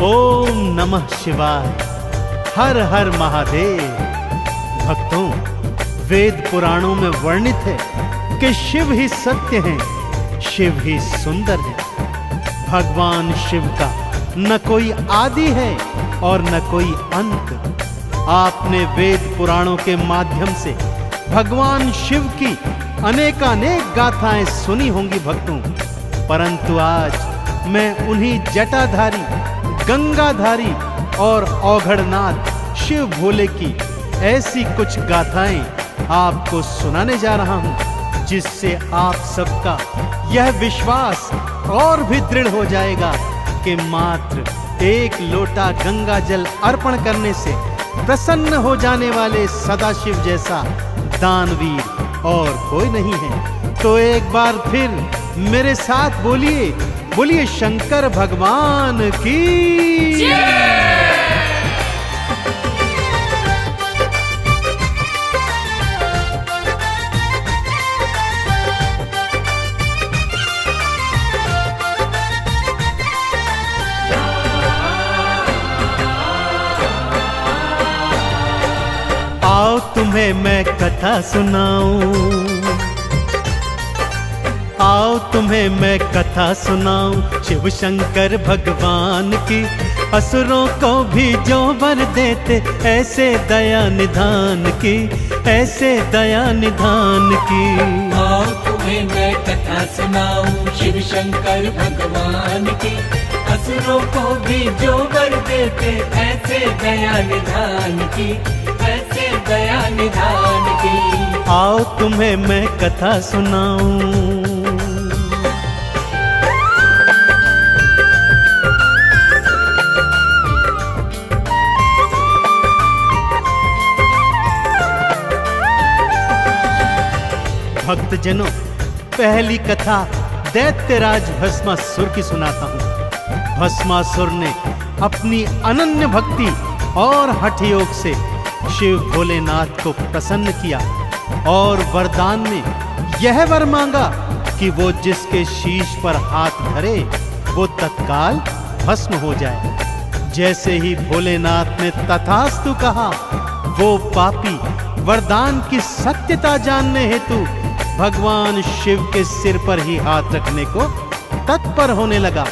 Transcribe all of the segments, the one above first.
ओम नमः शिवाय। हर हर महादेव। भक्तों, वेद पुराणों में वर्णित है कि शिव ही सत्य हैं, शिव ही सुंदर है। भगवान शिव का न कोई आदि है और न कोई अंत। आपने वेद पुराणों के माध्यम से भगवान शिव की अनेकानेक गाथाएं सुनी होंगी भक्तों, परंतु आज मैं उन्हीं जटाधारी, गंगाधारी और औघड़नाथ शिव भोले की ऐसी कुछ गाथाएं आपको सुनाने जा रहा हूं, जिससे आप सबका यह विश्वास और भी दृढ़ हो जाएगा कि मात्र एक लोटा गंगा जल अर्पण करने से प्रसन्न हो जाने वाले सदाशिव जैसा दानवीर और कोई नहीं है। तो एक बार फिर मेरे साथ बोलिए, बोलिए शंकर भगवान की जय। आओ तुम्हें मैं कथा सुनाऊं, आओ तुम्हें मैं कथा सुनाऊं शिव शंकर भगवान की। असुरों को भी जो वर देते ऐसे दया निधान की, ऐसे दया निधान की। आओ तुम्हें मैं कथा सुनाऊं शिव शंकर भगवान की। असुरों को भी जो वर देते ऐसे दया निधान की, ऐसे दया निधान की। आओ तुम्हें मैं कथा सुनाऊं। भक्तजनों, पहली कथा दैत्यराज भस्मासुर की सुनाता हूं। भस्मासुर ने अपनी अनन्य भक्ति और हठ योग से शिव भोलेनाथ को प्रसन्न किया और वरदान में यह वर मांगा कि वो जिसके शीश पर हाथ धरे वो तत्काल भस्म हो जाए। जैसे ही भोलेनाथ ने तथास्तु कहा, वो पापी वरदान की सत्यता जानने हेतु भगवान शिव के सिर पर ही हाथ रखने को तत्पर होने लगा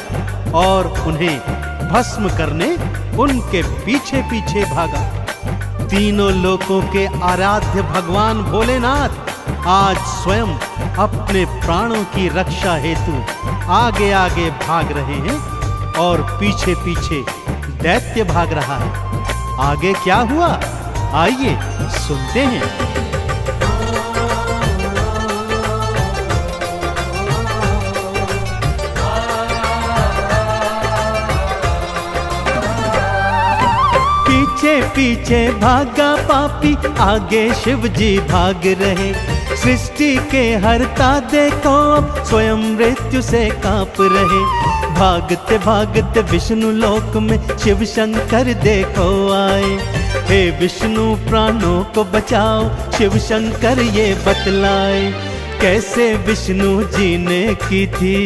और उन्हें भस्म करने उनके पीछे पीछे भागा। तीनों लोकों के आराध्य भगवान भोलेनाथ आज स्वयं अपने प्राणों की रक्षा हेतु आगे आगे भाग रहे हैं और पीछे पीछे दैत्य भाग रहा है। आगे क्या हुआ, आइए सुनते हैं। पीछे पीछे भागा पापी, आगे शिव जी भाग रहे। सृष्टि के हरता देखो अब स्वयं मृत्यु से कांप रहे। भागते भागते विष्णु लोक में शिव शंकर देखो आए। हे विष्णु प्राणों को बचाओ, शिव शंकर ये बतलाए। कैसे विष्णु जी ने की थी,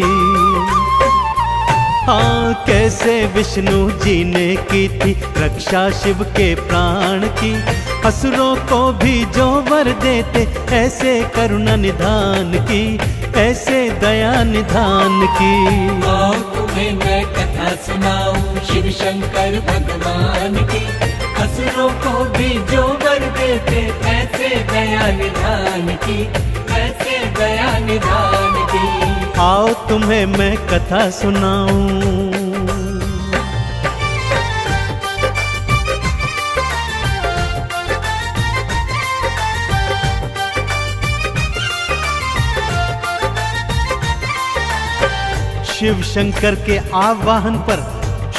हाँ कैसे विष्णु जी ने की थी रक्षा शिव के प्राण की। असुरों को भी जो वर देते ऐसे करुणा निधान की, ऐसे दया निधान की। आओ तुम्हें मैं कथा सुनाऊं शिव शंकर भगवान की। असुरों को भी जो वर देते ऐसे दया निधान की, ऐसे दया निधान की। आओ तुम्हें मैं कथा सुनाऊं। शिव शंकर के आवाहन पर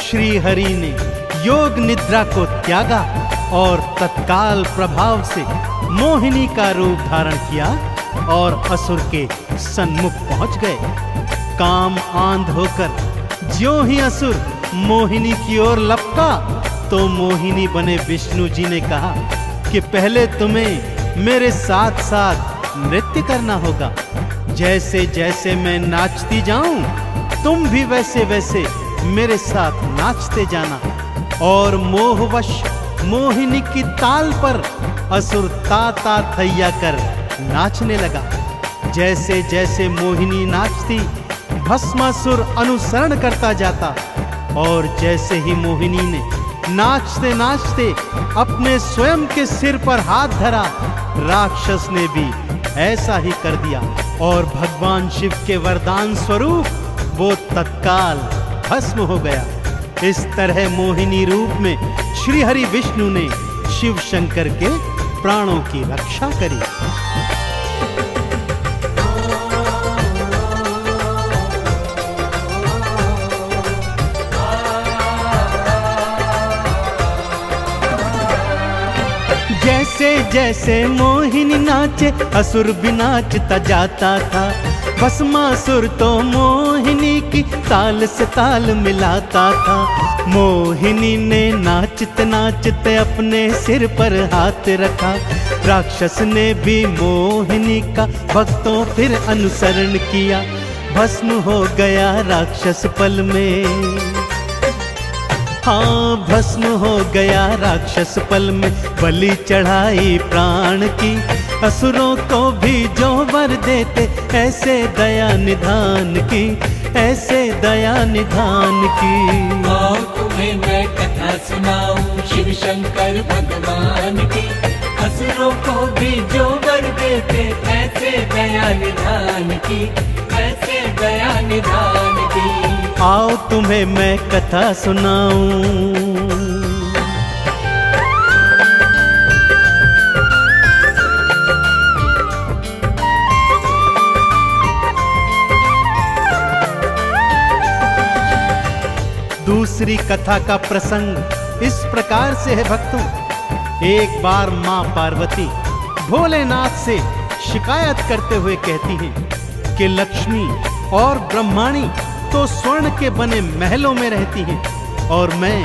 श्री हरि ने योग निद्रा को त्यागा और तत्काल प्रभाव से मोहिनी का रूप धारण किया और असुर के सन्मुख पहुंच गए। काम आंध होकर ज्यों ही असुर मोहिनी की ओर लपका तो मोहिनी बने विष्णु जी ने कहा कि पहले तुम्हें मेरे साथ साथ नृत्य करना होगा। जैसे जैसे मैं नाचती जाऊं तुम भी वैसे वैसे मेरे साथ नाचते जाना। और मोहवश मोहिनी की ताल पर असुर ता थैया कर नाचने लगा। जैसे जैसे मोहिनी नाचती, भस्मासुर अनुसरण करता जाता। और जैसे ही मोहिनी ने नाचते नाचते अपने स्वयं के सिर पर हाथ धरा, राक्षस ने भी ऐसा ही कर दिया और भगवान शिव के वरदान स्वरूप वो तत्काल भस्म हो गया। इस तरह मोहिनी रूप में श्री हरि विष्णु ने शिव शंकर के प्राणों की रक्षा करी। जैसे जैसे मोहिनी नाचे, असुर भी नाचता जाता था। भस्मासुर तो मोहिनी की ताल से ताल मिलाता था। मोहिनी ने नाचते नाचते अपने सिर पर हाथ रखा। राक्षस ने भी मोहिनी का भक्तों फिर अनुसरण किया। भस्म हो गया राक्षस पल में। हाँ, भस्म हो गया राक्षस पल में। बलि चढ़ाई प्राण की, असुरों को भी जो वर देते, ऐसे दया निधान की, ऐसे दया निधान की। आओ तुम्हें मैं कथा सुनाऊं शिव शंकर भगवान की। असुरों को भी जो वर देते, ऐसे दया निधान की, ऐसे दया निधान की। आओ तुम्हें मैं कथा सुनाऊं। दूसरी कथा का प्रसंग इस प्रकार से है भक्तों। एक बार मां पार्वती भोलेनाथ से शिकायत करते हुए कहती हैं कि लक्ष्मी और ब्रह्माणी तो स्वर्ण के बने महलों में रहती हैं और मैं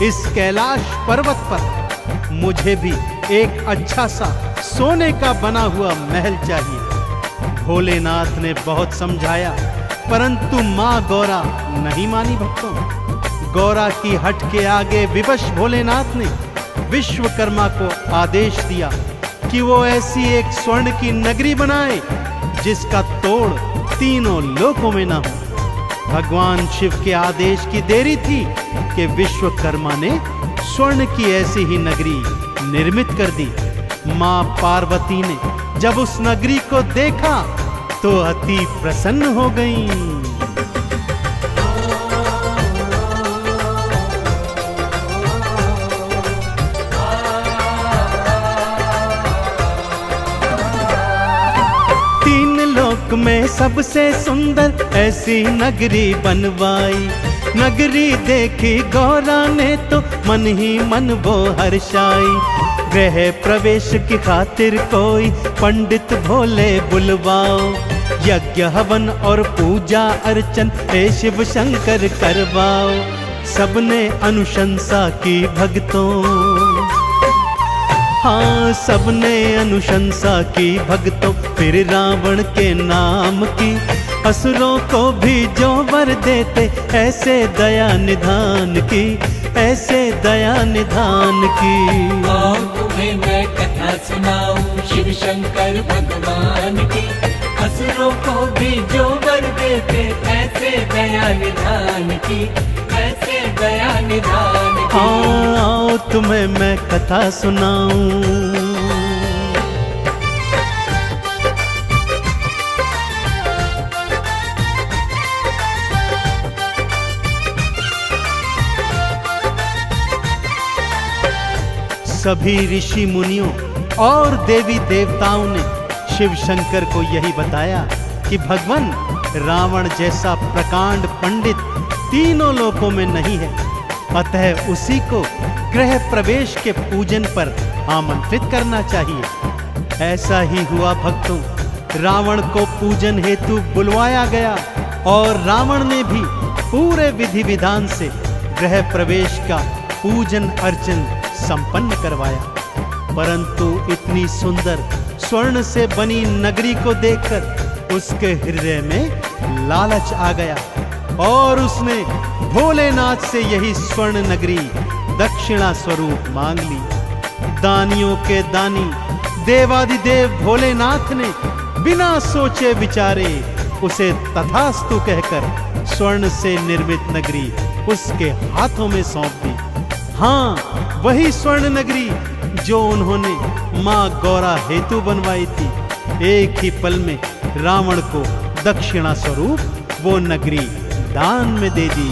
इस कैलाश पर्वत पर, मुझे भी एक अच्छा सा सोने का बना हुआ महल चाहिए। भोलेनाथ ने बहुत समझाया, परंतु मां गौरा नहीं मानी भक्तों। गौरा की हट के आगे विवश भोलेनाथ ने विश्वकर्मा को आदेश दिया कि वो ऐसी एक स्वर्ण की नगरी बनाए जिसका तोड़ तीनों लोकों में ना हो। भगवान शिव के आदेश की देरी थी कि विश्वकर्मा ने स्वर्ण की ऐसी ही नगरी निर्मित कर दी। मां पार्वती ने जब उस नगरी को देखा तो अति प्रसन्न हो गईं। में सबसे सुंदर ऐसी नगरी बनवाई। नगरी देखी गौरा ने तो मन ही मन वो हर्षाई। गृह प्रवेश की खातिर कोई पंडित भोले बुलवाओ। यज्ञ हवन और पूजा अर्चन हे शिव शंकर करवाओ। सबने अनुशंसा की भक्तों, हाँ सबने अनुशंसा की भक्तों। फिर रावण के नाम की, असुरों को भी जो वर देते, ऐसे दया निधान की, ऐसे दया निधान की। आओ तुम्हें मैं कथा सुनाऊं शिव शंकर भगवान की। असुरों को भी जो वर देते, ऐसे दया निधान की, ऐसे दया निधान की। आओ तुम्हें मैं कथा सुनाऊं। सभी ऋषि मुनियों और देवी देवताओं ने शिव शंकर को यही बताया कि भगवान रावण जैसा प्रकांड पंडित तीनों लोकों में नहीं है, अतः उसी को गृह प्रवेश के पूजन पर आमंत्रित करना चाहिए। ऐसा ही हुआ भक्तों। रावण को पूजन हेतु बुलवाया गया और रावण ने भी पूरे विधि विधान से गृह प्रवेश का पूजन अर्चन संपन्न करवाया। परंतु इतनी सुंदर स्वर्ण से बनी नगरी को देखकर उसके हृदय में लालच आ गया और उसने भोलेनाथ से यही स्वर्ण नगरी दक्षिणा स्वरूप मांग ली। दानियों के दानी देवादिदेव भोलेनाथ ने बिना सोचे विचारे उसे तथास्तु कहकर स्वर्ण से निर्मित नगरी उसके हाथों में सौंप दी। हाँ, वही स्वर्ण नगरी जो उन्होंने मां गौरा हेतु बनवाई थी। एक ही पल में रावण को दक्षिणा स्वरूप वो नगरी दान में दे दी।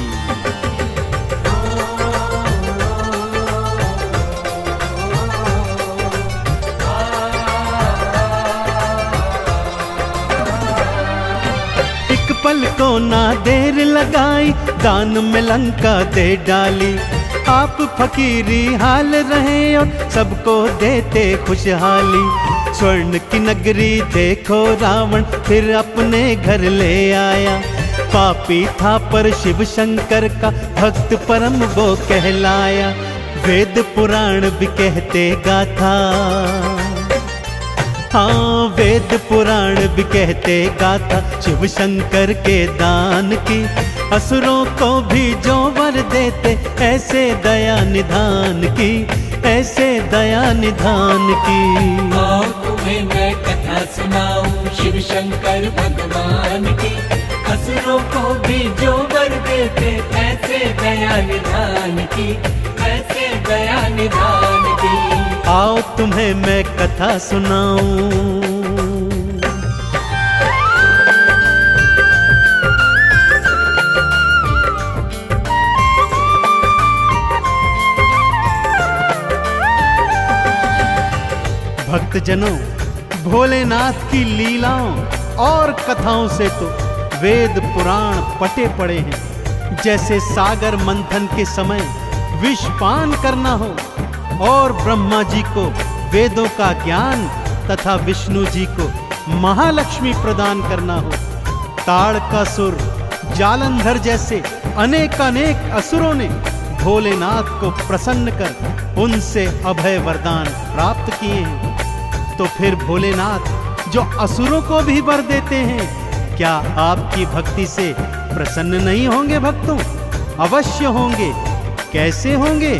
एक पल को ना देर लगाई, दान में लंका दे डाली। आप फकीरी हाल रहे और सबको देते खुशहाली। स्वर्ण की नगरी देखो रावण फिर अपने घर ले आया। पापी था पर शिव शंकर का भक्त परम वो कहलाया। वेद पुराण भी कहते गाथा, हाँ वेद पुराण भी कहते गाथा शिव शंकर के दान की। असुरों को भी जो वर देते ऐसे दया निधान की, ऐसे दया निधान की। आओ तुम्हें मैं कथा सुनाऊं शिव शंकर भगवान की। असुरों को भी जो वर देते ऐसे दया निधान की, ऐसे दया निधान की। आओ तुम्हें मैं कथा सुनाऊं। भक्तजनों, भोलेनाथ की लीलाओं और कथाओं से तो वेद पुराण पटे पड़े हैं। जैसे सागर मंथन के समय विषपान करना हो और ब्रह्मा जी को वेदों का ज्ञान तथा विष्णु जी को महालक्ष्मी प्रदान करना हो। ताड़कासुर, जालंधर जैसे अनेकानेक असुरों ने भोलेनाथ को प्रसन्न कर उनसे अभय वरदान प्राप्त किए हैं। तो फिर भोलेनाथ जो असुरों को भी वर देते हैं, क्या आपकी भक्ति से प्रसन्न नहीं होंगे भक्तों? अवश्य होंगे। कैसे होंगे?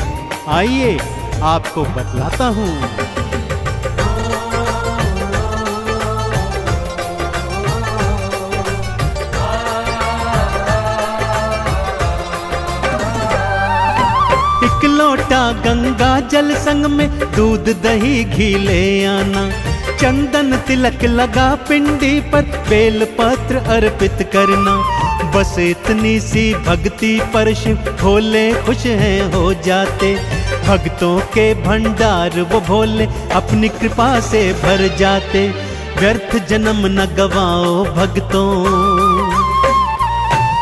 आइए आपको बतलाता हूं। एक लोटा गंगा जल संग में दूध दही घी ले आना। चंदन तिलक लगा पिंडी पर बेल पत्र अर्पित करना। बस इतनी सी भक्ति पर शिव भोले खुश हैं हो जाते। भक्तों के भंडार वो भोले अपनी कृपा से भर जाते। व्यर्थ जन्म न गवाओ भक्तों,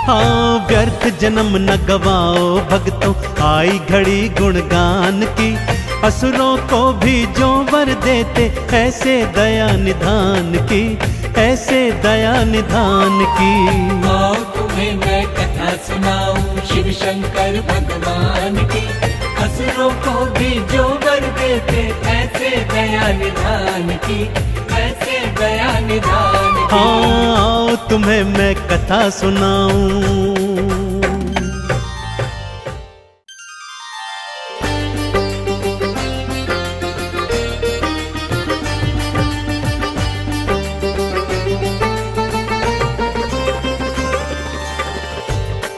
हाँ व्यर्थ जन्म न गवाओ भक्तों। आई घड़ी गुणगान की। असुरों को भी जो वर देते ऐसे दया निधान की, ऐसे दया निधान की। आओ तुम्हें मैं कथा सुनाऊं शिव शंकर भगवान की। असुरों को भी जो वर देते ऐसे दया निधान की, ऐसे दया निधान की। हाँ आओ तुम्हें मैं कथा सुनाऊं।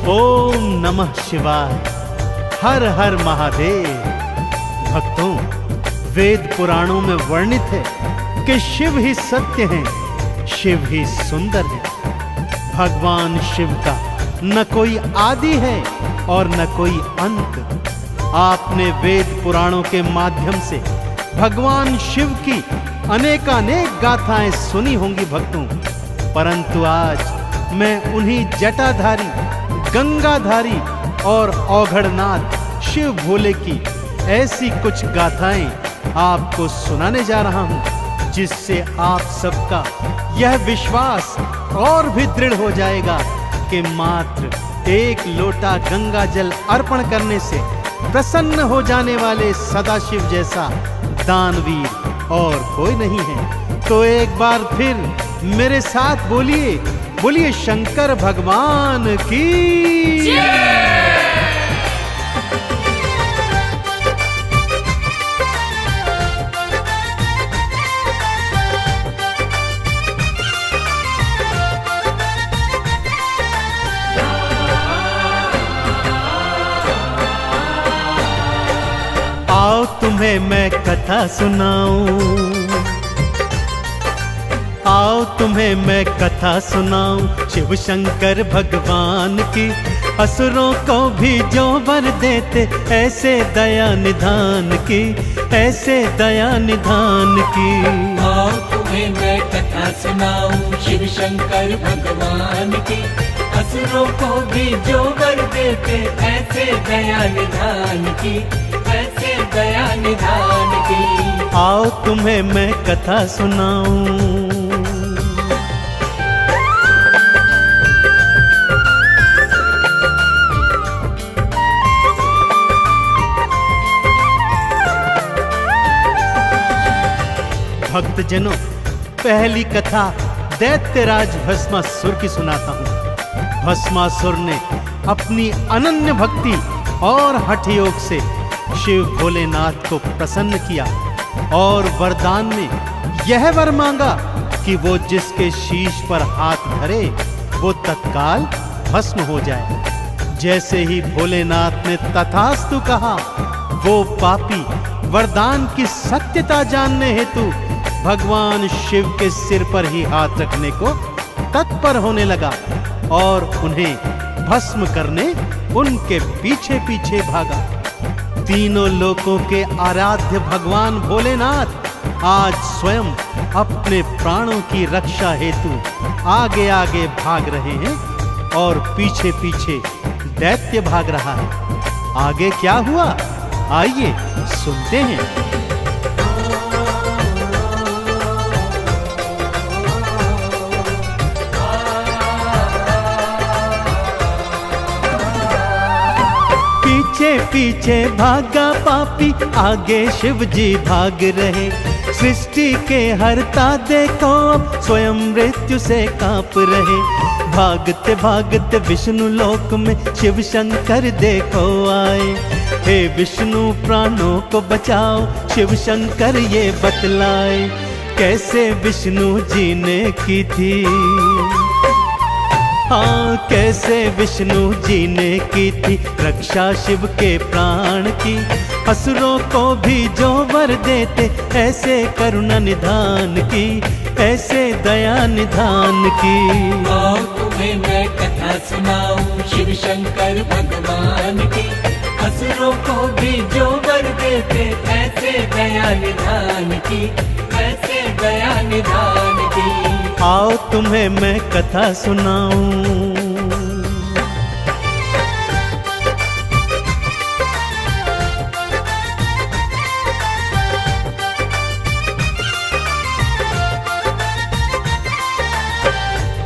ओम नमः शिवाय, हर हर महादेव। भक्तों, वेद पुराणों में वर्णित है कि शिव ही सत्य हैं, शिव ही सुंदर है। भगवान शिव का न कोई आदि है और न कोई अंत। आपने वेद पुराणों के माध्यम से भगवान शिव की अनेकानेक गाथाएं सुनी होंगी भक्तों, परंतु आज मैं उन्हीं जटाधारी, गंगाधारी और औघड़नाथ शिव भोले की ऐसी कुछ गाथाएं आपको सुनाने जा रहा हूं, जिससे आप सबका यह विश्वास और भी दृढ़ हो जाएगा कि मात्र एक लोटा गंगा जल अर्पण करने से प्रसन्न हो जाने वाले सदाशिव जैसा दानवीर और कोई नहीं है। तो एक बार फिर मेरे साथ बोलिए, बोलिए शंकर भगवान की। आओ तुम्हें मैं कथा सुनाऊं, आओ तुम्हें मैं कथा सुनाऊं शिव शंकर भगवान की। असुरों को भी जो वर देते ऐसे दया निधान की, ऐसे दया निधान की। आओ तुम्हें मैं कथा सुनाऊं शिव शंकर भगवान की। असुरों को भी जो वर देते ऐसे दया निधान की, ऐसे दया निधान की। आओ तुम्हें मैं कथा सुनाऊं। भक्तजनों, पहली कथा दैत्यराज भस्मासुर की सुनाता हूं। भस्मासुर ने अपनी अनन्य भक्ति और हठ योग से शिव भोलेनाथ को प्रसन्न किया और वरदान में यह वर मांगा कि वो जिसके शीश पर हाथ धरे वो तत्काल भस्म हो जाए। जैसे ही भोलेनाथ ने तथास्तु कहा, वो पापी वरदान की सत्यता जानने हेतु भगवान शिव के सिर पर ही हाथ रखने को तत्पर होने लगा और उन्हें भस्म करने उनके पीछे पीछे भागा। तीनों लोकों के आराध्य भगवान भोलेनाथ आज स्वयं अपने प्राणों की रक्षा हेतु आगे आगे भाग रहे हैं और पीछे पीछे दैत्य भाग रहा है। आगे क्या हुआ, आइए सुनते हैं। पीछे पीछे भागा पापी, आगे शिव जी भाग रहे। सृष्टि के हरता देखो अब स्वयं मृत्यु से कांप रहे। भागते भागते विष्णु लोक में शिव शंकर देखो आए। हे विष्णु प्राणों को बचाओ, शिव शंकर ये बतलाए। कैसे विष्णु जी ने की थी, हाँ कैसे विष्णु जी ने की थी रक्षा शिव के प्राण की। असुरों को भी जो वर देते ऐसे करुणा निधान की, ऐसे दया निधान की। आओ तुम्हें मैं कथा सुनाऊं शिव शंकर भगवान की। असुरों को भी जो वर देते ऐसे दया निधान की, ऐसे दया निधान की। आओ तुम्हें मैं कथा सुनाऊं।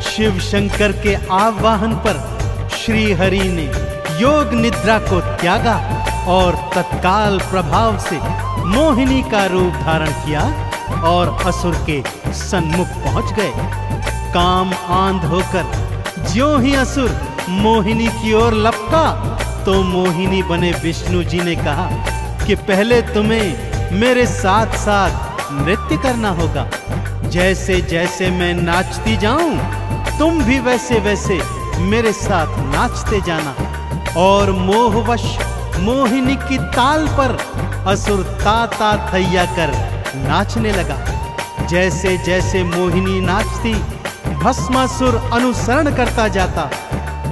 शिव शंकर के आवाहन पर श्री हरि ने योग निद्रा को त्यागा और तत्काल प्रभाव से मोहिनी का रूप धारण किया और असुर के सन्मुख पहुंच गए। काम आंध होकर ज्यों ही असुर मोहिनी की ओर लपका तो मोहिनी बने विष्णु जी ने कहा कि पहले तुम्हें मेरे साथ साथ नृत्य करना होगा। जैसे जैसे मैं नाचती जाऊं तुम भी वैसे वैसे मेरे साथ नाचते जाना। और मोहवश मोहिनी की ताल पर असुर ता थैया कर नाचने लगा। जैसे जैसे मोहिनी नाचती भस्मासुर अनुसरण करता जाता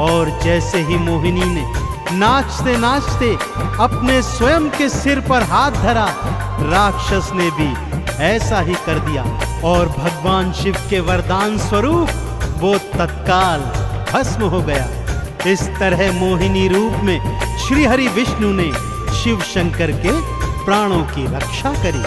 और जैसे ही मोहिनी ने नाचते नाचते अपने स्वयं के सिर पर हाथ धरा, राक्षस ने भी ऐसा ही कर दिया और भगवान शिव के वरदान स्वरूप वो तत्काल भस्म हो गया। इस तरह मोहिनी रूप में श्री हरि विष्णु ने शिव शंकर के प्राणों की रक्षा करी।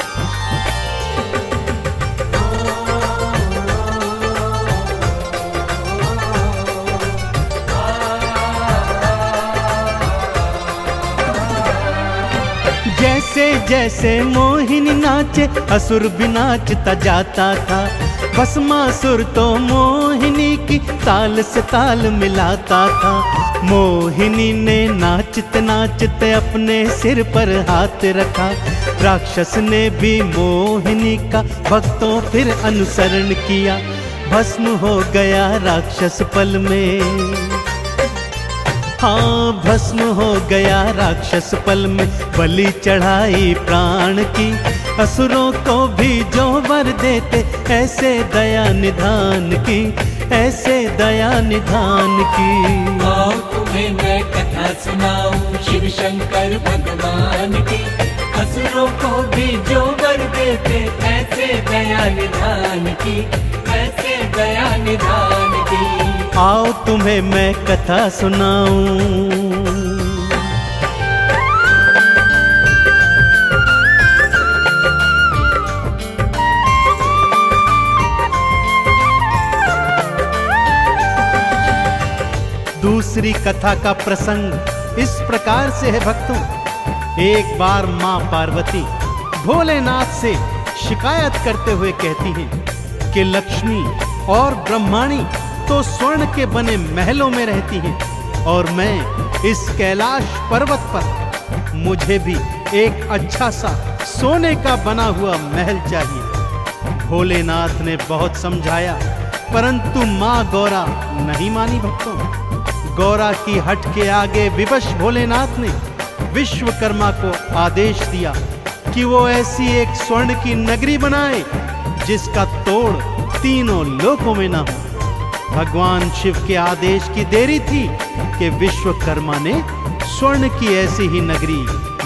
जैसे जैसे मोहिनी नाचे असुर भी नाचता जाता था। भस्मासुर तो मोहिनी की ताल से ताल मिलाता था। मोहिनी ने नाचते नाचते अपने सिर पर हाथ रखा। राक्षस ने भी मोहिनी का भक्तों फिर अनुसरण किया। भस्म हो गया राक्षस पल में, हाँ भस्म हो गया राक्षस पल में। बलि चढ़ाई प्राण की, असुरों को भी जो वर देते, ऐसे दया निधान की, ऐसे दया निधान की। आओ तुम्हें मैं कथा सुनाऊं शिव शंकर भगवान की। असुरों को भी जो वर देते, ऐसे दया निधान की, ऐसे दया निधान की। आओ तुम्हें मैं कथा सुनाऊं। दूसरी कथा का प्रसंग इस प्रकार से है भक्तों। एक बार मां पार्वती भोलेनाथ से शिकायत करते हुए कहती हैं कि लक्ष्मी और ब्रह्माणी तो स्वर्ण के बने महलों में रहती हैं और मैं इस कैलाश पर्वत पर, मुझे भी एक अच्छा सा सोने का बना हुआ महल चाहिए। भोलेनाथ ने बहुत समझाया परंतु मां गौरा नहीं मानी भक्तों। गौरा की हट के आगे विवश भोलेनाथ ने विश्वकर्मा को आदेश दिया कि वो ऐसी एक स्वर्ण की नगरी बनाए जिसका तोड़ तीनों लोकों में ना हो। भगवान शिव के आदेश की देरी थी कि विश्वकर्मा ने स्वर्ण की ऐसी ही नगरी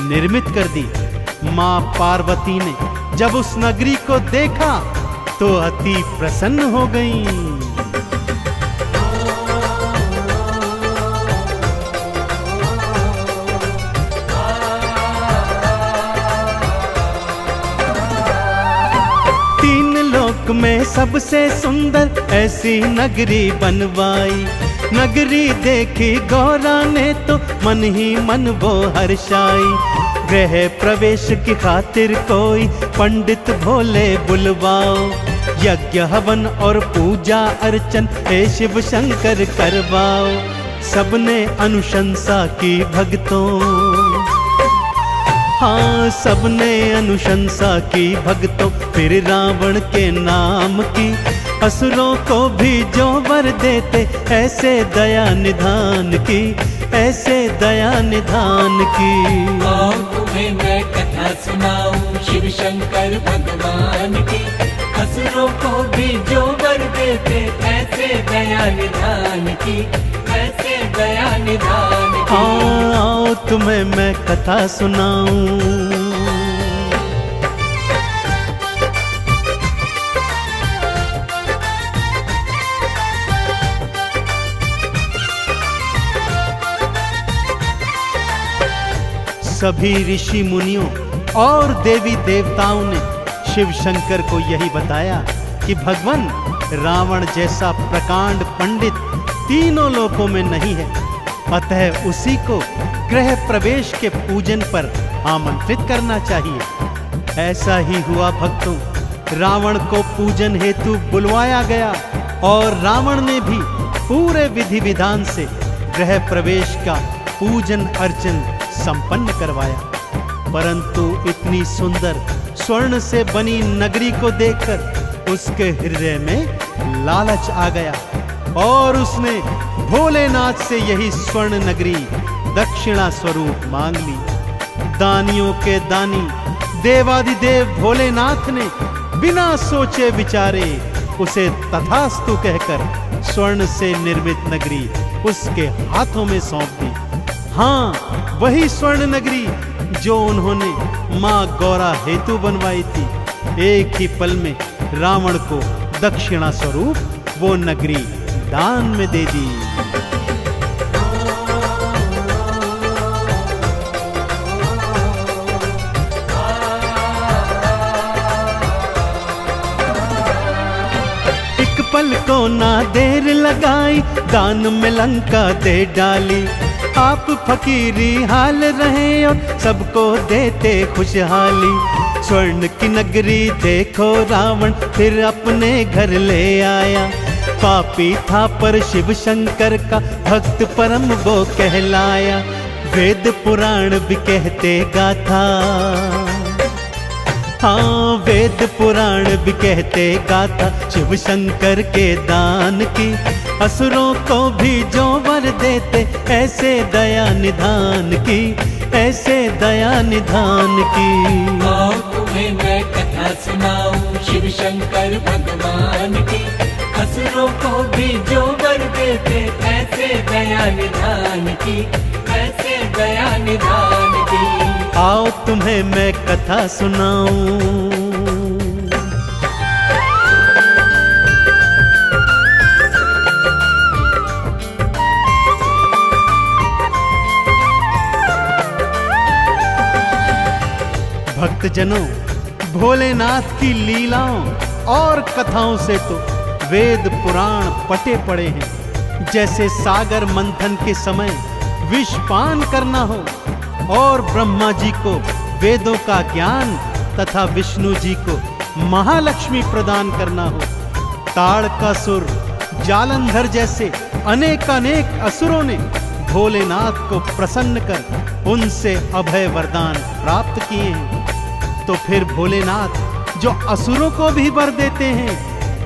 निर्मित कर दी। मां पार्वती ने जब उस नगरी को देखा तो अति प्रसन्न हो गईं। में सबसे सुंदर ऐसी नगरी बनवाई। नगरी देखी गौरा ने तो मन ही मन वो हर्षाई। गृह प्रवेश की खातिर कोई पंडित भोले बुलवाओ। यज्ञ हवन और पूजा अर्चन हे शिव शंकर करवाओ। सबने अनुशंसा की भक्तों, हाँ सबने अनुशंसा की भक्तों। फिर रावण के नाम की, असुरों को भी जो वर देते, ऐसे दया निधान की, ऐसे दया निधान की। आओ तुम्हें मैं कथा सुनाऊं शिव शंकर भगवान की। असुरों को भी जो वर देते, ऐसे दया निधान की, ऐसे दया निधान की। आओ तुम्हें मैं कथा सुनाऊं। सभी ऋषि मुनियों और देवी देवताओं ने शिव शंकर को यही बताया कि भगवान रावण जैसा प्रकांड पंडित तीनों लोकों में नहीं है, अतः उसी को गृह प्रवेश के पूजन पर आमंत्रित करना चाहिए। ऐसा ही हुआ भक्तों। रावण को पूजन हेतु बुलवाया गया और रावण ने भी पूरे विधि विधान से गृह प्रवेश का पूजन अर्चन संपन्न करवाया। परंतु इतनी सुंदर स्वर्ण से बनी नगरी को देखकर उसके हृदय में लालच आ गया और उसने भोलेनाथ से यही स्वर्ण नगरी दक्षिणा स्वरूप मांग ली। दानियों के दानी देवादिदेव भोलेनाथ ने बिना सोचे विचारे उसे तथास्तु कहकर स्वर्ण से निर्मित नगरी उसके हाथों में सौंप दी। हाँ, वही स्वर्ण नगरी जो उन्होंने मां गौरा हेतु बनवाई थी। एक ही पल में रावण को दक्षिणा स्वरूप वो नगरी दान में दे दी। एक पल को ना देर लगाई, दान में लंका दे डाली। आप फकीरी हाल रहे और सबको देते खुशहाली। स्वर्ण की नगरी देखो रावण फिर अपने घर ले आया। पापी था पर शिव शंकर का भक्त परम वो कहलाया। वेद पुराण भी कहते गाथा, हाँ वेद पुराण भी कहते गाथा शिव शंकर के दान की। असुरों को भी जो वर देते ऐसे दया निधान की, ऐसे दया निधान की। आओ तुम्हें मैं कथा सुनाऊं शिव शंकर भगवान की। असुरों को भी जो वर देते ऐसे दया निधान की, ऐसे दया निधान की। आओ तुम्हें मैं कथा सुनाऊं। भक्तजनों, भोलेनाथ की लीलाओं और कथाओं से तो वेद पुराण पटे पड़े हैं। जैसे सागर मंथन के समय विषपान करना हो और ब्रह्मा जी को वेदों का ज्ञान तथा विष्णु जी को महालक्ष्मी प्रदान करना हो। ताड़कासुर, जालंधर जैसे अनेक असुरों ने भोलेनाथ को प्रसन्न कर उनसे अभय वरदान प्राप्त किए हैं। तो फिर भोलेनाथ जो असुरों को भी वर देते हैं,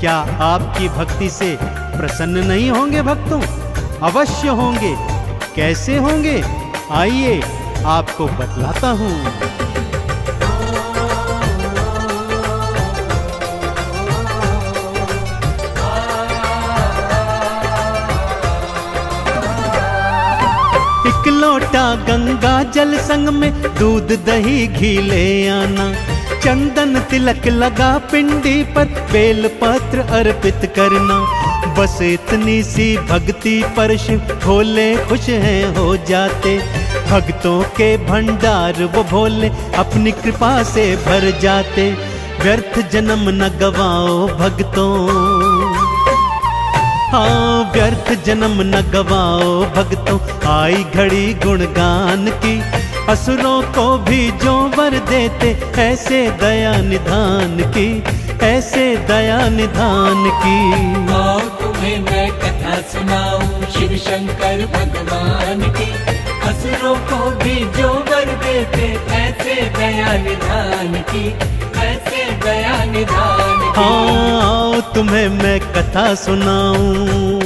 क्या आपकी भक्ति से प्रसन्न नहीं होंगे भक्तों? अवश्य होंगे। कैसे होंगे? आइए आपको बतलाता हूं। एक लोटा गंगा जल संग में दूध दही घी ले आना। चंदन तिलक लगा पिंडी पर बेल पत्र अर्पित करना। बस इतनी सी भक्ति पर शिव भोले खुश हैं हो जाते। भक्तों के भंडार वो भोले अपनी कृपा से भर जाते। व्यर्थ जन्म न गवाओ भक्तों, हाँ व्यर्थ जन्म न गवाओ भक्तों। आई घड़ी गुणगान की। असुरों को भी जो वर देते ऐसे दया निधान की, ऐसे दया निधान की। आओ तुम्हें मैं कथा सुनाऊं शिव शंकर भगवान की। असुरों को भी जो वर देते ऐसे दया निधान की, ऐसे दया निधान की। हाँ आओ तुम्हें मैं कथा सुनाऊं।